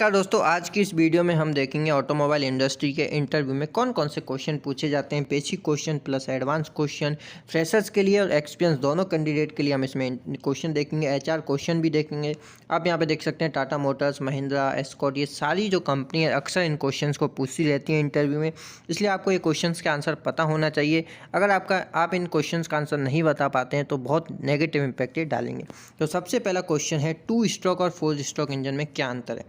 नमस्कार दोस्तों, आज की इस वीडियो में हम देखेंगे ऑटोमोबाइल इंडस्ट्री के इंटरव्यू में कौन कौन से क्वेश्चन पूछे जाते हैं। Basic question plus advance question, freshers के लिए और एक्सपीरियंस दोनों कैंडिडेट के लिए हम इसमें क्वेश्चन देखेंगे। एचआर क्वेश्चन भी देखेंगे। आप यहां पे देख सकते हैं टाटा मोटर्स, महिंद्रा, एस्कॉर्ट, ये सारी जो कंपनी है अक्सर इन क्वेश्चन को पूछती रहती है इंटरव्यू में, इसलिए आपको ये क्वेश्चन के आंसर पता होना चाहिए। अगर आप इन क्वेश्चन का आंसर नहीं बता पाते हैं तो बहुत नेगेटिव इम्पैक्ट ये डालेंगे। तो सबसे पहला क्वेश्चन है, 2 स्ट्रोक और 4 स्ट्रोक इंजन में क्या अंतर है।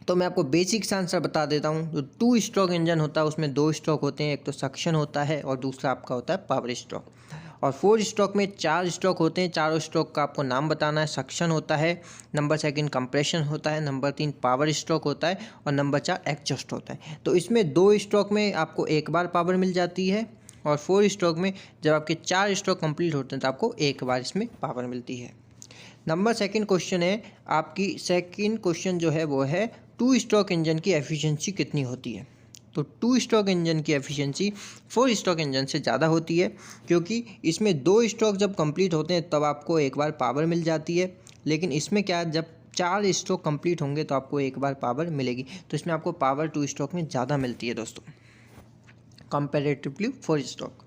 तो मैं आपको बेसिक सा आंसर बता देता हूँ। जो 2 स्ट्रोक इंजन होता है उसमें 2 स्ट्रोक होते हैं, एक तो सक्शन होता है और दूसरा आपका होता है पावर स्ट्रोक। और 4 स्ट्रोक में 4 स्ट्रोक होते हैं। चारों स्ट्रोक का आपको नाम बताना है। सक्शन होता है, नंबर 2 कंप्रेशन होता है, नंबर 3 पावर स्ट्रोक होता है और नंबर 4 एग्जॉस्ट होता है। तो इसमें 2 स्ट्रोक में आपको एक बार पावर मिल जाती है और 4 स्ट्रोक में जब आपके 4 स्ट्रोक कंप्लीट होते हैं तो आपको एक बार इसमें पावर मिलती है। नंबर 2 क्वेश्चन है, आपकी सेकंड क्वेश्चन जो है वो है 2 स्ट्रोक इंजन की एफिशिएंसी कितनी होती है। तो 2 स्ट्रोक इंजन की एफिशिएंसी 4 स्ट्रोक इंजन से ज़्यादा होती है, क्योंकि इसमें 2 स्ट्रोक जब कंप्लीट होते हैं तब आपको एक बार पावर मिल जाती है। लेकिन इसमें क्या है, जब 4 स्ट्रोक कंप्लीट होंगे तो आपको एक बार पावर मिलेगी। तो इसमें आपको पावर 2 स्ट्रोक में ज़्यादा मिलती है दोस्तों, कंपेरेटिवली 4 स्ट्रोक।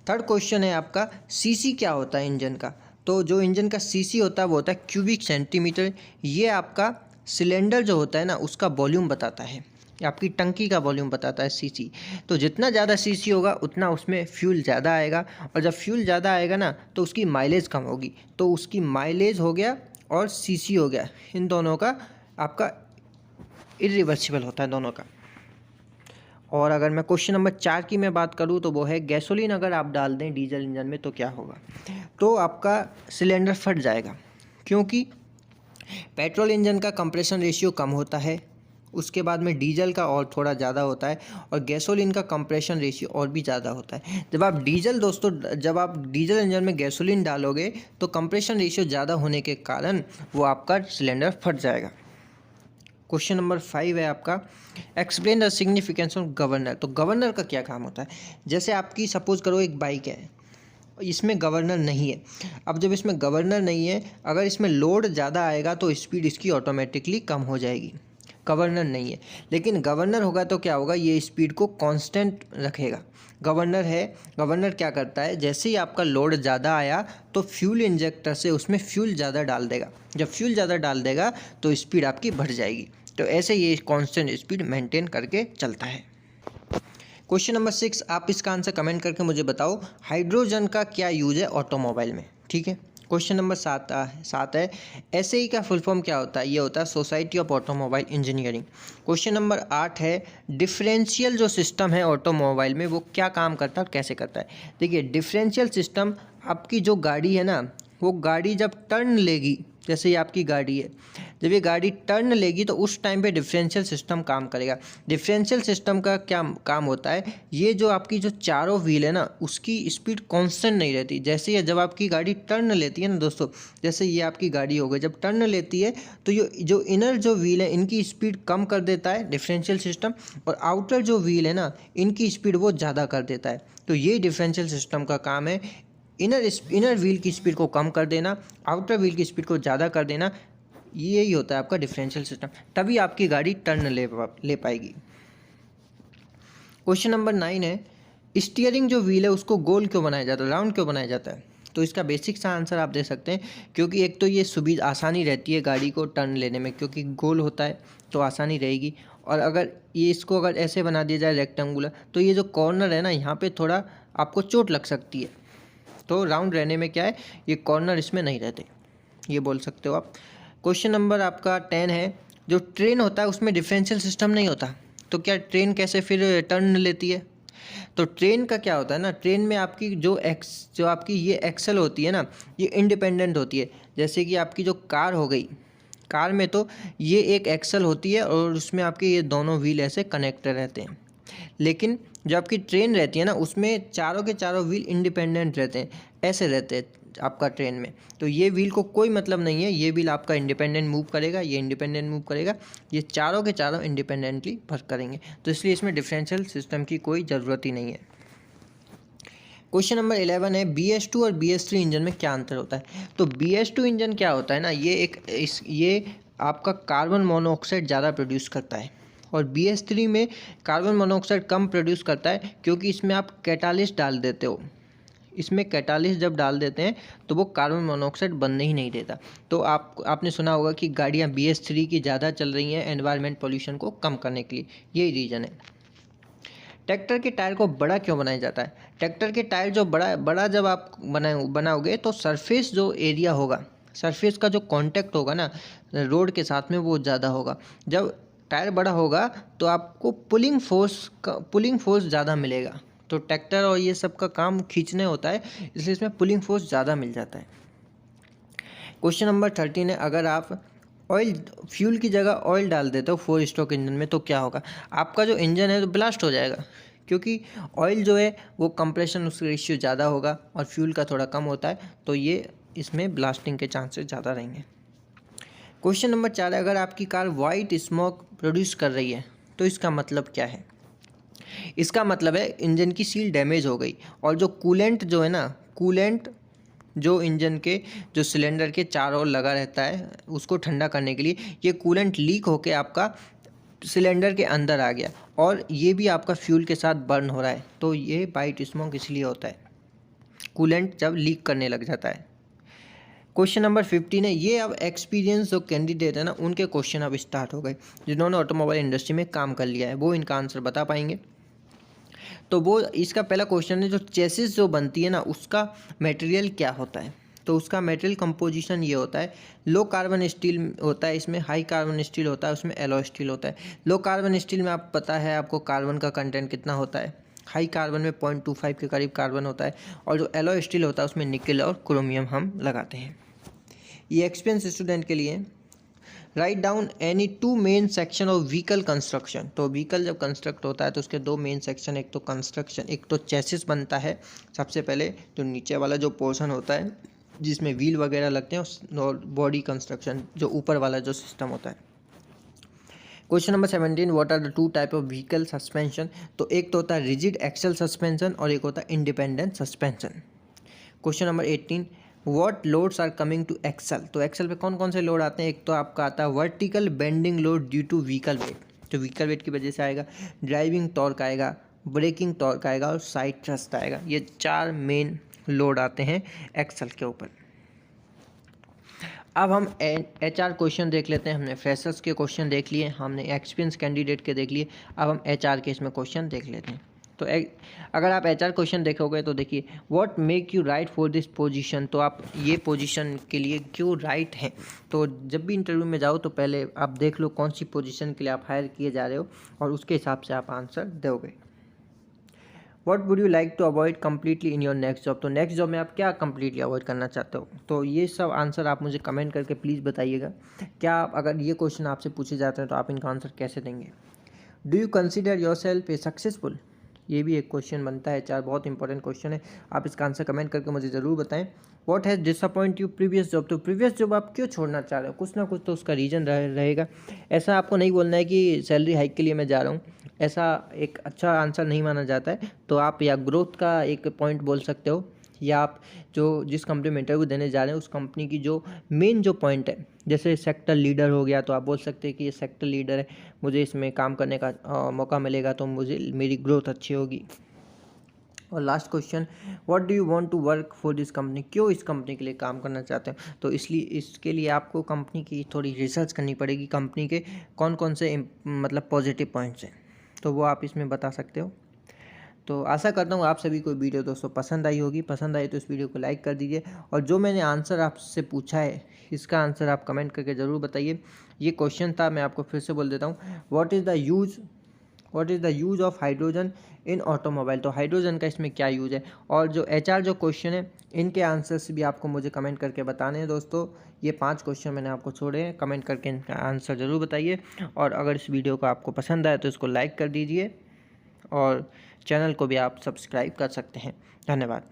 थर्ड क्वेश्चन है आपका, सीसी क्या होता है इंजन का। तो जो इंजन का सीसी होता है वो होता है क्यूबिक सेंटीमीटर। ये आपका सिलेंडर जो होता है ना उसका वॉल्यूम बताता है, आपकी टंकी का वॉल्यूम बताता है सीसी। तो जितना ज़्यादा सीसी होगा उतना उसमें फ्यूल ज़्यादा आएगा, और जब फ्यूल ज़्यादा आएगा ना तो उसकी माइलेज कम होगी। तो उसकी माइलेज हो गया और सीसी हो गया, इन दोनों का आपका इरिवर्सिबल होता है दोनों का। और अगर मैं क्वेश्चन नंबर 4 की मैं बात करूँ तो वो है, गैसोलीन अगर आप डाल दें डीजल इंजन में तो क्या होगा। तो आपका सिलेंडर फट जाएगा, क्योंकि पेट्रोल इंजन का कंप्रेशन रेशियो कम होता है, उसके बाद में डीजल का और थोड़ा ज़्यादा होता है, और गैसोलीन का कंप्रेशन रेशियो और भी ज़्यादा होता है। जब आप डीजल इंजन में गैसोलीन डालोगे तो कंप्रेशन रेशियो ज़्यादा होने के कारण वो आपका सिलेंडर फट जाएगा। क्वेश्चन नंबर 5 है आपका, explain the significance of governor. तो गवर्नर का क्या काम होता है। जैसे आपकी सपोज करो एक बाइक है, इसमें गवर्नर नहीं है। अब जब इसमें गवर्नर नहीं है, अगर इसमें लोड ज़्यादा आएगा तो स्पीड इसकी ऑटोमेटिकली कम हो जाएगी। गवर्नर नहीं है, लेकिन गवर्नर होगा तो क्या होगा, ये स्पीड को कांस्टेंट रखेगा। गवर्नर क्या करता है, जैसे ही आपका लोड ज़्यादा आया तो फ्यूल इंजेक्टर से उसमें फ्यूल ज़्यादा डाल देगा। जब फ्यूल ज़्यादा डाल देगा तो स्पीड आपकी बढ़ जाएगी। तो ऐसे ये कांस्टेंट स्पीड मेंटेन करके चलता है। क्वेश्चन नंबर 6, आप इसका आंसर कमेंट करके मुझे बताओ, हाइड्रोजन का क्या यूज़ है ऑटोमोबाइल में। ठीक है। क्वेश्चन नंबर 7 है, एसएई का फुल फॉर्म क्या होता है। ये होता है society of automobile engineering. Question number 8 है, डिफरेंशियल जो सिस्टम है ऑटोमोबाइल में वो क्या काम करता है और कैसे करता है। देखिए, डिफरेंशियल सिस्टम, आपकी जो गाड़ी है ना, वो गाड़ी जब टर्न लेगी, जैसे ये आपकी गाड़ी है, जब ये गाड़ी टर्न लेगी तो उस टाइम पे डिफरेंशियल सिस्टम काम करेगा। डिफरेंशियल सिस्टम का क्या काम होता है, ये जो आपकी जो चारों व्हील है ना उसकी स्पीड कांस्टेंट नहीं रहती। जैसे ये जब आपकी गाड़ी टर्न लेती है ना दोस्तों, जैसे ये आपकी गाड़ी हो गई, जब टर्न लेती है तो ये जो इनर जो व्हील है इनकी स्पीड कम कर देता है डिफरेंशियल सिस्टम, और आउटर जो व्हील है ना इनकी स्पीड वो ज़्यादा कर देता है। तो ये डिफरेंशियल सिस्टम का काम है, इनर व्हील की स्पीड को कम कर देना, आउटर व्हील की स्पीड को ज़्यादा कर देना। यही होता है आपका डिफरेंशियल सिस्टम, तभी आपकी गाड़ी टर्न ले पाएगी। क्वेश्चन नंबर 9 है, स्टीयरिंग जो व्हील है उसको गोल क्यों बनाया जाता है, राउंड क्यों बनाया जाता है। तो इसका बेसिक सा आंसर आप दे सकते हैं, क्योंकि एक तो ये सुविधा आसानी रहती है गाड़ी को टर्न लेने में, क्योंकि गोल होता है तो आसानी रहेगी। और अगर ये इसको अगर ऐसे बना दिया जाए रेक्टेंगुलर, तो ये जो कॉर्नर है ना यहाँ पे थोड़ा आपको चोट लग सकती है। तो राउंड रहने में क्या है, ये कॉर्नर इसमें नहीं रहते, ये बोल सकते हो आप। क्वेश्चन नंबर आपका 10 है, जो ट्रेन होता है उसमें डिफरेंशियल सिस्टम नहीं होता, तो क्या ट्रेन कैसे फिर टर्न लेती है। तो ट्रेन का क्या होता है ना, ट्रेन में आपकी जो आपकी ये एक्सल होती है ना, ये इंडिपेंडेंट होती है। जैसे कि आपकी जो कार हो गई, कार में तो ये एक एक्सल होती है और उसमें आपके ये दोनों व्हील ऐसे कनेक्टेड रहते हैं। लेकिन जो आपकी ट्रेन रहती है ना उसमें चारों के चारों व्हील इंडिपेंडेंट रहते हैं, ऐसे रहते हैं आपका ट्रेन में। तो ये व्हील को कोई मतलब नहीं है, ये व्हील आपका इंडिपेंडेंट मूव करेगा, ये इंडिपेंडेंट मूव करेगा, ये चारों के चारों इंडिपेंडेंटली वर्क करेंगे। तो इसलिए इसमें डिफरेंशियल सिस्टम की कोई ज़रूरत ही नहीं है। क्वेश्चन नंबर 11 है, BS2 और BS3 इंजन में क्या अंतर होता है। तो BS2 इंजन क्या होता है ना, ये आपका कार्बन मोनोऑक्साइड ज़्यादा प्रोड्यूस करता है, और BS3 में कार्बन मोनोऑक्साइड कम प्रोड्यूस करता है, क्योंकि इसमें आप कैटालिस्ट डाल देते हो। इसमें कैटालिस्ट जब डाल देते हैं तो वो कार्बन मोनोऑक्साइड बनने ही नहीं देता। तो आपने सुना होगा कि गाड़ियाँ BS3 की ज़्यादा चल रही हैं एनवायरनमेंट पोल्यूशन को कम करने के लिए, यही रीज़न है। ट्रैक्टर के टायर को बड़ा क्यों बनाया जाता है? ट्रैक्टर के टायर जो बड़ा जब आप बनाओगे तो सरफेस जो एरिया होगा, सरफेस का जो कांटेक्ट होगा ना रोड के साथ में, वो ज़्यादा होगा। जब टायर बड़ा होगा तो आपको पुलिंग फोर्स ज़्यादा मिलेगा। तो ट्रैक्टर और ये सब का काम खींचने होता है, इसलिए इसमें पुलिंग फोर्स ज़्यादा मिल जाता है। क्वेश्चन नंबर 13 है, अगर आप फ्यूल की जगह ऑयल डाल देते हो 4 स्ट्रोक इंजन में तो क्या होगा? आपका जो इंजन है तो ब्लास्ट हो जाएगा, क्योंकि ऑयल जो है वो कंप्रेशन उसका रेशियो ज़्यादा होगा और फ्यूल का थोड़ा कम होता है, तो ये इसमें ब्लास्टिंग के चांसेस ज़्यादा रहेंगे। क्वेश्चन नंबर 4 है, अगर आपकी कार वाइट स्मोक प्रोड्यूस कर रही है तो इसका मतलब क्या है? इसका मतलब है इंजन की सील डैमेज हो गई, और जो कूलेंट जो है ना, कूलेंट जो इंजन के जो सिलेंडर के चारों ओर लगा रहता है उसको ठंडा करने के लिए, ये कूलेंट लीक होके आपका सिलेंडर के अंदर आ गया, और ये भी आपका फ्यूल के साथ बर्न हो रहा है। तो ये वाइट स्मोक इसलिए होता है, कूलेंट जब लीक करने लग जाता है। क्वेश्चन नंबर 15 है, ये अब एक्सपीरियंस जो कैंडिडेट है ना उनके क्वेश्चन अब स्टार्ट हो गए, जिन्होंने ऑटोमोबाइल इंडस्ट्री में काम कर लिया है, वो इनका आंसर बता पाएंगे। तो वो इसका पहला क्वेश्चन है, जो चेसिस जो बनती है ना उसका मटेरियल क्या होता है? तो उसका मटेरियल कंपोजिशन ये होता है, लो कार्बन स्टील होता है, इसमें हाई कार्बन स्टील होता है, उसमें एलॉय स्टील होता है। लो कार्बन स्टील में आप पता है आपको कार्बन का कंटेंट कितना होता है, हाई कार्बन में 0.25 के करीब कार्बन होता है, और जो एलॉय स्टील होता है उसमें निकल और क्रोमियम हम लगाते हैं। ये एक्सपीरियंस स्टूडेंट के लिए। Write down any 2 main section of vehicle construction. तो व्हीकल जब कंस्ट्रक्ट होता है तो उसके 2 मेन सेक्शन, एक तो कंस्ट्रक्शन, एक तो चेसिस बनता है। सबसे पहले जो नीचे वाला जो पोर्शन होता है जिसमें व्हील वगैरह लगते हैं, और बॉडी कंस्ट्रक्शन जो ऊपर वाला जो सिस्टम होता है। Question number 17, what are the 2 type of vehicle suspension? तो एक तो होता है रिजिड एक्सल सस्पेंशन और एक होता है independent suspension. Question number 18, what loads are coming to axle? तो एक्सल पे कौन कौन से लोड आते हैं? एक तो आपका आता है vertical bending load due to vehicle weight, तो व्हीकल वेट की वजह से आएगा। ड्राइविंग टॉर्क आएगा, ब्रेकिंग टॉर्क आएगा, और साइड थ्रस्ट आएगा। ये 4 मेन लोड आते हैं एक्सल के ऊपर। अब हम HR क्वेश्चन देख लेते हैं। हमने फ्रेशर्स के क्वेश्चन देख लिए, हमने एक्सपीरियंस कैंडिडेट के देख लिए, अब हम HR के इसमें क्वेश्चन देख लेते हैं। तो अगर आप HR क्वेश्चन देखोगे तो देखिए, what make you right for this position? तो आप ये पोजीशन के लिए क्यों राइट हैं? तो जब भी इंटरव्यू में जाओ तो पहले आप देख लो कौन सी पोजीशन के लिए आप हायर किए जा रहे हो, और उसके हिसाब से आप आंसर दोगे। What would you like to avoid completely in your next job? तो नेक्स्ट जॉब में आप क्या कम्प्लीटली अवॉइड करना चाहते हो? तो ये सब आंसर आप मुझे कमेंट करके प्लीज़ बताइएगा। क्या आप, अगर ये क्वेश्चन आपसे पूछे जाते हैं तो आप इनका आंसर कैसे देंगे? Do you consider your self A successful? ये भी एक क्वेश्चन बनता है, 4 बहुत इंपॉर्टेंट क्वेश्चन है। आप इसका आंसर कमेंट करके मुझे ज़रूर बताएं। What has disappoint you previous job? तो प्रीवियस जॉब आप क्यों छोड़ना चाह रहे हो? कुछ ना कुछ तो उसका रीज़न रहेगा। ऐसा आपको नहीं बोलना है कि सैलरी हाइक के लिए मैं जा रहा हूँ, ऐसा एक अच्छा आंसर नहीं माना जाता है। तो आप या ग्रोथ का एक पॉइंट बोल सकते हो, या आप जो जिस कंपनी में इंटरव्यू देने जा रहे हैं उस कंपनी की जो मेन जो पॉइंट है, जैसे सेक्टर लीडर हो गया तो आप बोल सकते हैं कि ये सेक्टर लीडर है, मुझे इसमें काम करने का मौका मिलेगा तो मेरी ग्रोथ अच्छी होगी। और last question, what do you want to work for this company? क्यों इस कंपनी के लिए काम करना चाहते हैं? तो इसलिए इसके लिए आपको कंपनी की थोड़ी रिसर्च करनी पड़ेगी, कंपनी के कौन कौन से मतलब पॉजिटिव पॉइंट्स हैं, तो वो आप इसमें बता सकते हो। तो आशा करता हूँ आप सभी को वीडियो दोस्तों पसंद आई होगी। पसंद आई तो इस वीडियो को लाइक कर दीजिए, और जो मैंने आंसर आपसे पूछा है इसका आंसर आप कमेंट करके ज़रूर बताइए। ये क्वेश्चन था, मैं आपको फिर से बोल देता हूँ, what is the use of hydrogen in automobile? तो हाइड्रोजन का इसमें क्या यूज़ है? और जो HR जो क्वेश्चन है इनके आंसर्स भी आपको मुझे कमेंट करके बताने हैं दोस्तों। ये 5 क्वेश्चन मैंने आपको छोड़े हैं, कमेंट करके इनका आंसर ज़रूर बताइए। और अगर इस वीडियो को आपको पसंद आए तो इसको लाइक कर दीजिए, और चैनल को भी आप सब्सक्राइब कर सकते हैं। धन्यवाद।